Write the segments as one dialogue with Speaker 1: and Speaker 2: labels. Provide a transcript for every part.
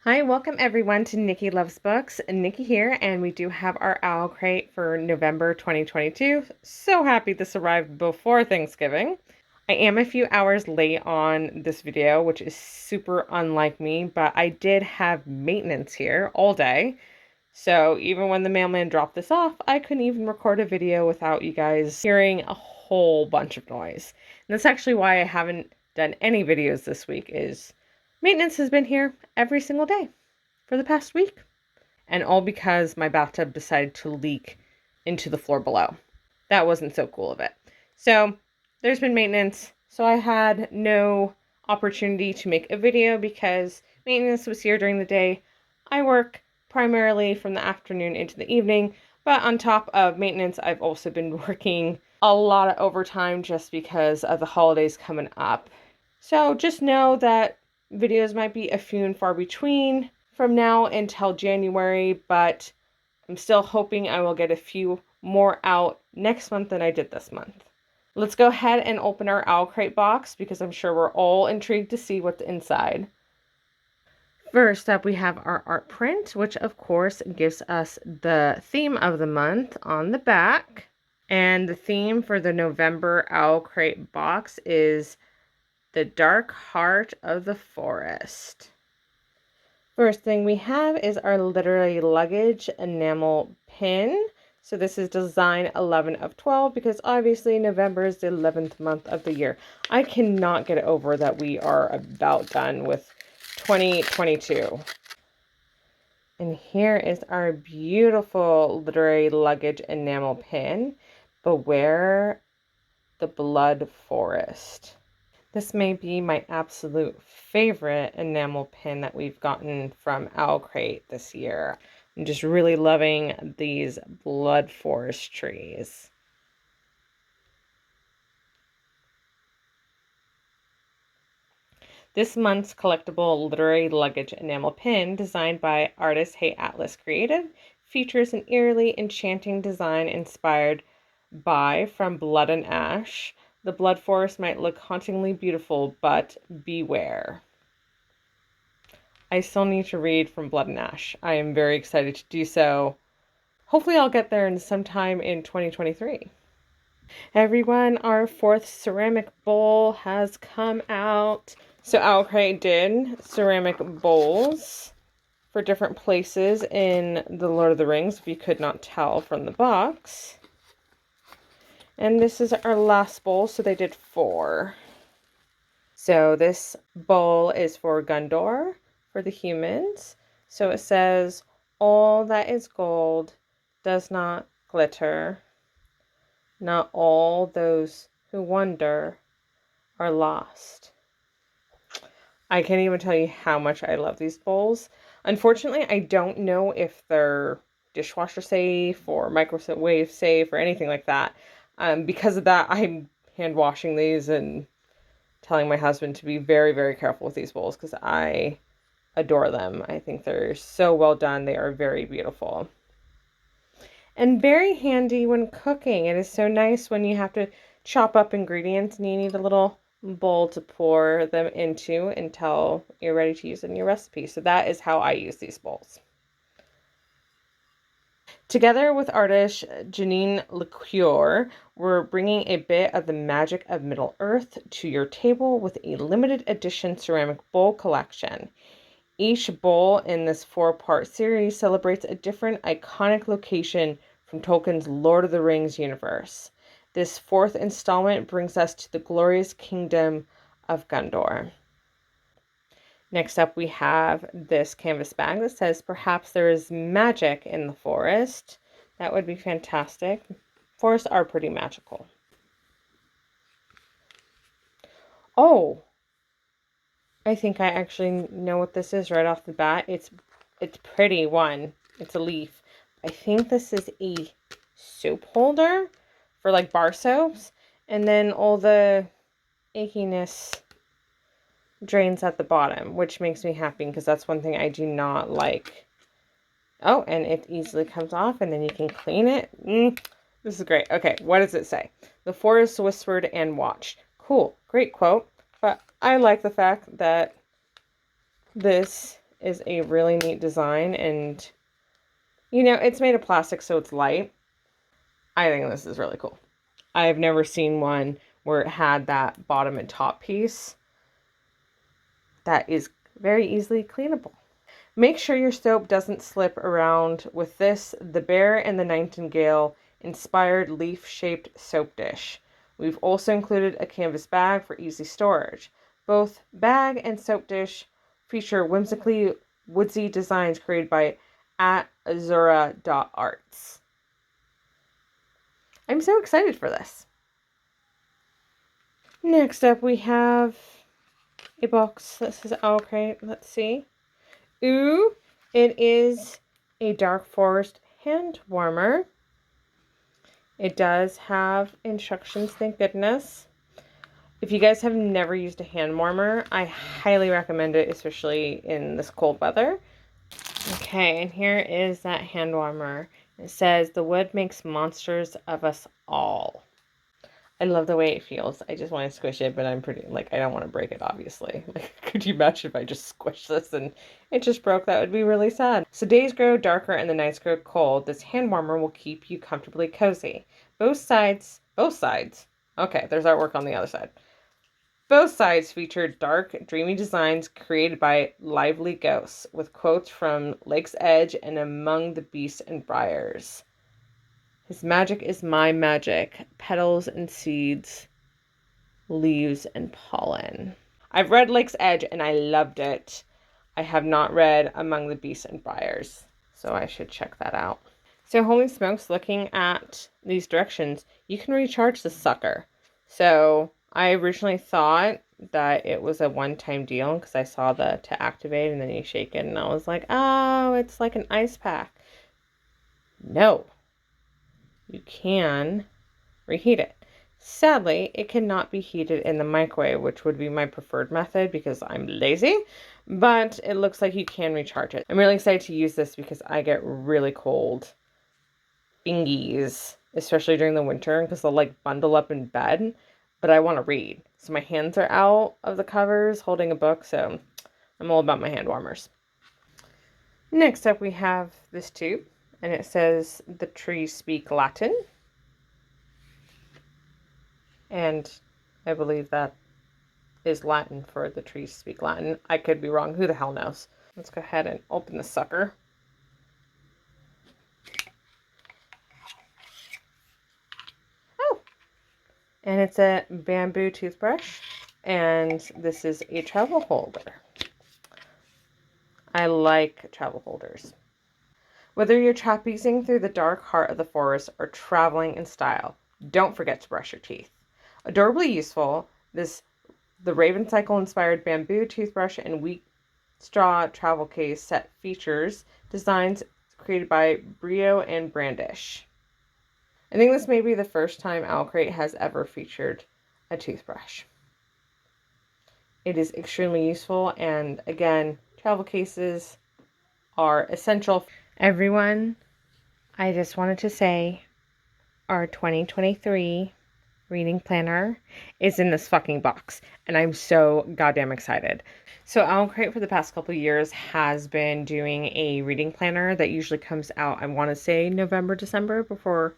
Speaker 1: Hi, welcome everyone to Nikki Loves Books. Nikki here, and we do have our OwlCrate for November 2022. So happy this arrived before Thanksgiving. I am a few hours late on this video, which is super unlike me, but I did have maintenance here all day. So even when the mailman dropped this off, I couldn't even record a video without you guys hearing a whole bunch of noise. And that's actually why I haven't done any videos this week is maintenance has been here every single day for the past week. And all because my bathtub decided to leak into the floor below. That wasn't so cool of it. So there's been maintenance. So I had no opportunity to make a video because maintenance was here during the day. I work primarily from the afternoon into the evening. But on top of maintenance, I've also been working a lot of overtime just because of the holidays coming up. So just know that videos might be a few and far between from now until January, but I'm still hoping I will get a few more out next month than I did this month. Let's go ahead and open our OwlCrate box because I'm sure we're all intrigued to see what's inside. First up, we have our art print, which of course gives us the theme of the month on the back. And the theme for the November OwlCrate box is the dark heart of the forest. First thing we have is our literary luggage enamel pin. So this is design 11 of 12 because obviously November is the 11th month of the year. I cannot get over that we are about done with 2022. And here is our beautiful literary luggage enamel pin. Beware the blood forest. This may be my absolute favorite enamel pin that we've gotten from OwlCrate this year. I'm just really loving these blood forest trees. This month's collectible literary luggage enamel pin, designed by artist Hey Atlas Creative, features an eerily enchanting design inspired by From Blood and Ash. The blood forest might look hauntingly beautiful, but beware. I still need to read From Blood and Ash. I am very excited to do so. Hopefully I'll get there in sometime in 2023. Everyone, our fourth ceramic bowl has come out. So OwlCrate did ceramic bowls for different places in the Lord of the Rings, if you could not tell from the box. And this is our last bowl, so they did 4. So this bowl is for Gondor, for the humans. So it says, all that is gold does not glitter. Not all those who wander are lost. I can't even tell you how much I love these bowls. Unfortunately, I don't know if they're dishwasher safe or microwave safe or anything like that. Because of that, I'm hand washing these and telling my husband to be very, very careful with these bowls because I adore them. I think they're so well done. They are very beautiful. And very handy when cooking. It is so nice when you have to chop up ingredients and you need a little bowl to pour them into until you're ready to use in your recipe. So that is how I use these bowls. Together with artist Janine LeCure, we're bringing a bit of the magic of Middle Earth to your table with a limited edition ceramic bowl collection. Each bowl in this 4-part series celebrates a different iconic location from Tolkien's Lord of the Rings universe. This 4th installment brings us to the glorious kingdom of Gondor. Next up, we have this canvas bag that says, perhaps there is magic in the forest. That would be fantastic. Forests are pretty magical. Oh, I think I actually know what this is right off the bat. It's pretty one. It's a leaf. I think this is a soap holder for like bar soaps. And then all the achiness drains at the bottom, which makes me happy because that's one thing I do not like. Oh, and it easily comes off and then you can clean it. This is great. Okay, what does it say? The forest whispered and watched. Cool, great quote. But I like the fact that this is a really neat design, and you know, it's made of plastic, so it's light. I think this is really cool. I've never seen one where it had that bottom and top piece that is very easily cleanable. Make sure your soap doesn't slip around with this, the Bear and the Nightingale inspired leaf-shaped soap dish. We've also included a canvas bag for easy storage. Both bag and soap dish feature whimsically woodsy designs created by @azura.arts. I'm so excited for this. Next up we have a box that says OwlCrate. Let's see. Ooh, it is a dark forest hand warmer. It does have instructions, thank goodness. If you guys have never used a hand warmer, I highly recommend it, especially in this cold weather. Okay, and here is that hand warmer. It says, the wood makes monsters of us all. I love the way it feels. I just want to squish it, but I'm pretty, like, I don't want to break it, obviously. Like, could you imagine if I just squished this and it just broke? That would be really sad. So days grow darker and the nights grow cold. This hand warmer will keep you comfortably cozy. Both sides. Okay, there's artwork on the other side. Both sides feature dark, dreamy designs created by lively ghosts, with quotes from Lake's Edge and Among the Beasts and Briars. His magic is my magic. Petals and seeds, leaves and pollen. I've read Lake's Edge and I loved it. I have not read Among the Beasts and Briars, so I should check that out. So holy smokes, looking at these directions, you can recharge the sucker. So I originally thought that it was a one-time deal because I saw the to activate and then you shake it and I was like, oh, it's like an ice pack. No. You can reheat it. Sadly, it cannot be heated in the microwave, which would be my preferred method because I'm lazy, but it looks like you can recharge it. I'm really excited to use this because I get really cold fingies, especially during the winter, because they'll like bundle up in bed, but I want to read. So my hands are out of the covers holding a book, so I'm all about my hand warmers. Next up, we have this tube. And it says, the trees speak Latin. And I believe that is Latin for the trees speak Latin. I could be wrong. Who the hell knows? Let's go ahead and open the sucker. Oh! And it's a bamboo toothbrush. And this is a travel holder. I like travel holders. Whether you're trapezing through the dark heart of the forest or traveling in style, don't forget to brush your teeth. Adorably useful, the Raven Cycle inspired bamboo toothbrush and wheat straw travel case set features designs created by Brio and Brandish. I think this may be the first time OwlCrate has ever featured a toothbrush. It is extremely useful, and again, travel cases are essential. Everyone, I just wanted to say our 2023 reading planner is in this fucking box, and I'm so goddamn excited. So OwlCrate for the past couple of years has been doing a reading planner that usually comes out, I want to say November, December, before,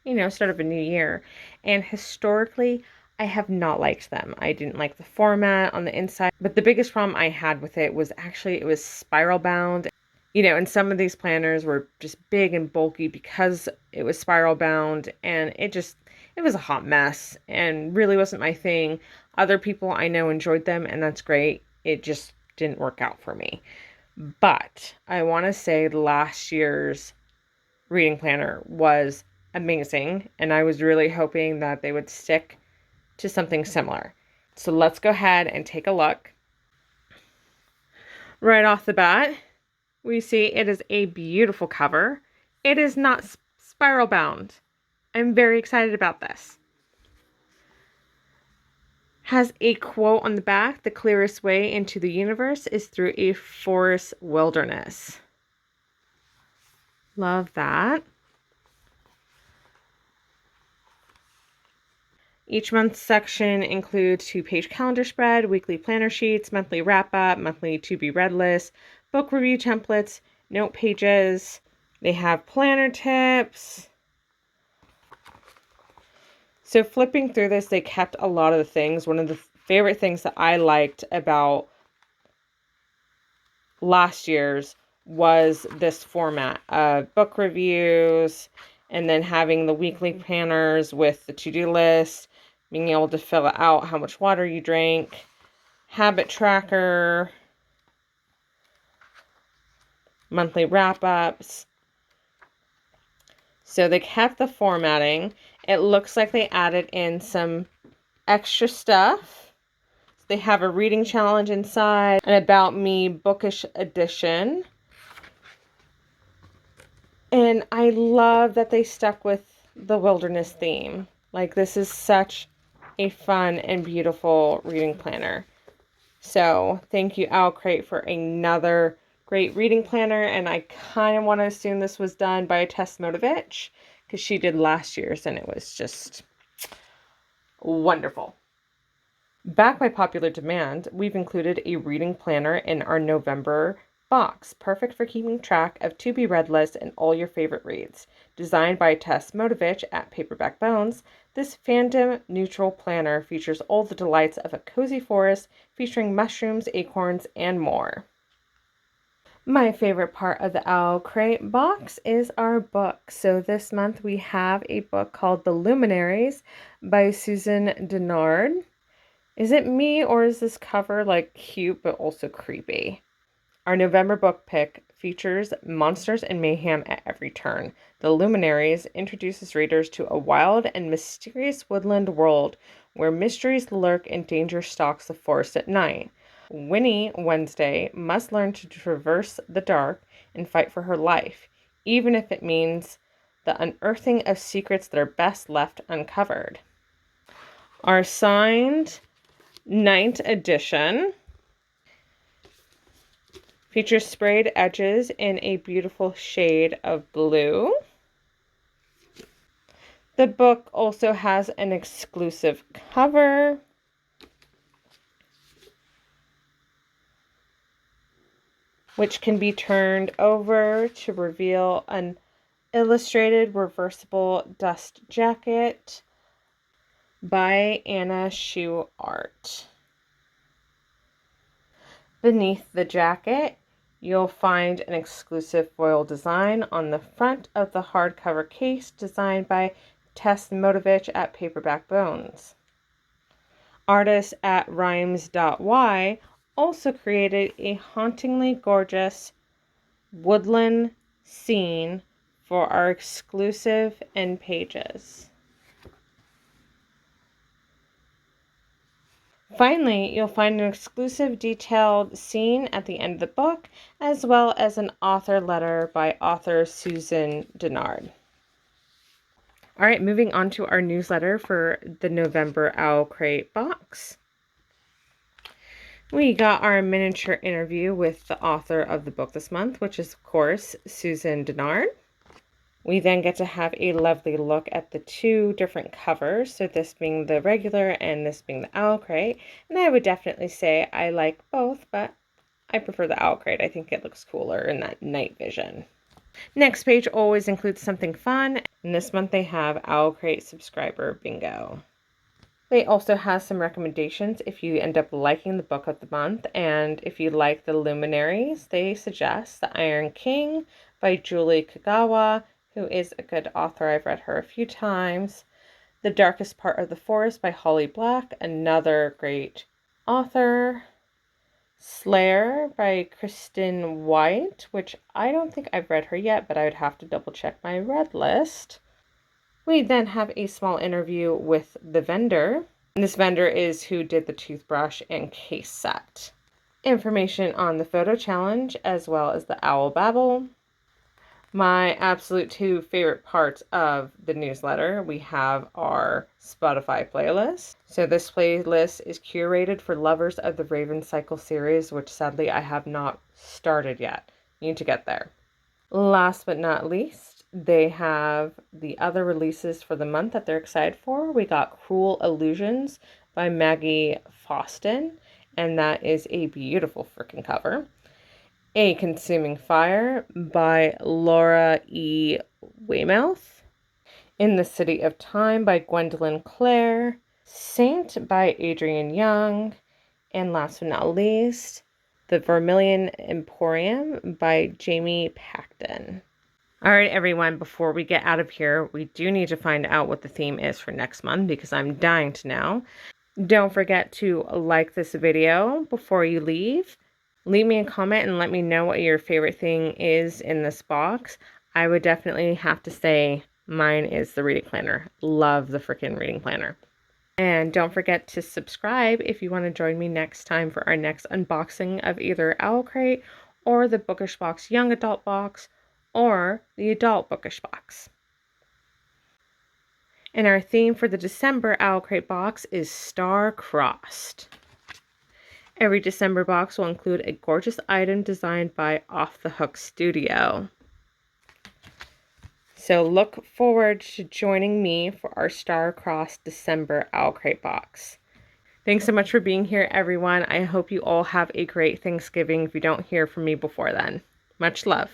Speaker 1: you know, start of a new year. And historically, I have not liked them. I didn't like the format on the inside, but the biggest problem I had with it was actually it was spiral bound. You know, and some of these planners were just big and bulky because it was spiral bound, and it was a hot mess and really wasn't my thing. Other people I know enjoyed them, and that's great. It just didn't work out for me. But I want to say last year's reading planner was amazing, and I was really hoping that they would stick to something similar. So let's go ahead and take a look. Right off the bat, we see it is a beautiful cover. It is not spiral bound. I'm very excited about this. Has a quote on the back, the clearest way into the universe is through a forest wilderness. Love that. Each month's section includes 2-page calendar spread, weekly planner sheets, monthly wrap-up, monthly to-be-read list, book review templates, note pages. They have planner tips. So flipping through this, they kept a lot of the things. One of the favorite things that I liked about last year's was this format of book reviews and then having the weekly planners with the to-do list, being able to fill out how much water you drank, habit tracker, monthly wrap-ups. So they kept the formatting. It looks like they added in some extra stuff. They have a reading challenge inside, an About Me bookish edition. And I love that they stuck with the wilderness theme. Like, this is such a fun and beautiful reading planner. So thank you, OwlCrate, for another great reading planner. And I kind of want to assume this was done by Tess Motivich because she did last year's and it was just wonderful. Back by popular demand, we've included a reading planner in our November box, perfect for keeping track of to-be-read lists and all your favorite reads. Designed by Tess Motivich at Paperback Bones, this fandom-neutral planner features all the delights of a cozy forest featuring mushrooms, acorns, and more. My favorite part of the OwlCrate box is our book. So this month we have a book called The Luminaries by Susan Dennard. Is it me or is this cover like cute but also creepy? Our November book pick features monsters and mayhem at every turn. The Luminaries introduces readers to a wild and mysterious woodland world where mysteries lurk and danger stalks the forest at night. Winnie Wednesday must learn to traverse the dark and fight for her life, even if it means the unearthing of secrets that are best left uncovered. Our signed 9th edition features sprayed edges in a beautiful shade of blue. The book also has an exclusive cover. Which can be turned over to reveal an illustrated reversible dust jacket by Anna Shoe Art. Beneath the jacket, you'll find an exclusive foil design on the front of the hardcover case designed by Tess Motivich at Paperback Bones. Artists at Rhymes.y also created a hauntingly gorgeous woodland scene for our exclusive end pages. Finally, you'll find an exclusive detailed scene at the end of the book, as well as an author letter by author Susan Dennard. All right, moving on to our newsletter for the November OwlCrate box. We got our miniature interview with the author of the book this month, which is, of course, Susan Dennard. We then get to have a lovely look at the two different covers, so this being the regular and this being the OwlCrate. And I would definitely say I like both, but I prefer the OwlCrate. I think it looks cooler in that night vision. Next page always includes something fun, and this month they have OwlCrate subscriber bingo. They also have some recommendations if you end up liking the book of the month, and if you like the Luminaries, they suggest The Iron King by Julie Kagawa, who is a good author. I've read her a few times. The Darkest Part of the Forest by Holly Black, another great author. Slayer by Kristen White, which I don't think I've read her yet, but I would have to double check my read list. We then have a small interview with the vendor. And this vendor is who did the toothbrush and case set. Information on the photo challenge as well as the Owl Babble. My absolute two favorite parts of the newsletter, we have our Spotify playlist. So this playlist is curated for lovers of the Raven Cycle series, which sadly I have not started yet. Need to get there. Last but not least, they have the other releases for the month that they're excited for. We got Cruel Illusions by Maggie Faustin, and that is a beautiful freaking cover. A Consuming Fire by Laura E. Weymouth, In the City of Time by Gwendolyn Clare, Saint by Adrienne Young, and last but not least, The Vermilion Emporium by Jamie Paxton. All right, everyone, before we get out of here, we do need to find out what the theme is for next month because I'm dying to know. Don't forget to like this video before you leave. Leave me a comment and let me know what your favorite thing is in this box. I would definitely have to say mine is the reading planner. Love the freaking reading planner. And don't forget to subscribe if you want to join me next time for our next unboxing of either OwlCrate or the Bookish Box Young Adult box or the Adult Bookish box. And our theme for the December OwlCrate box is Star-Crossed. Every December box will include a gorgeous item designed by Off the Hook Studio. So look forward to joining me for our Star-Crossed December OwlCrate box. Thanks so much for being here, everyone. I hope you all have a great Thanksgiving if you don't hear from me before then. Much love.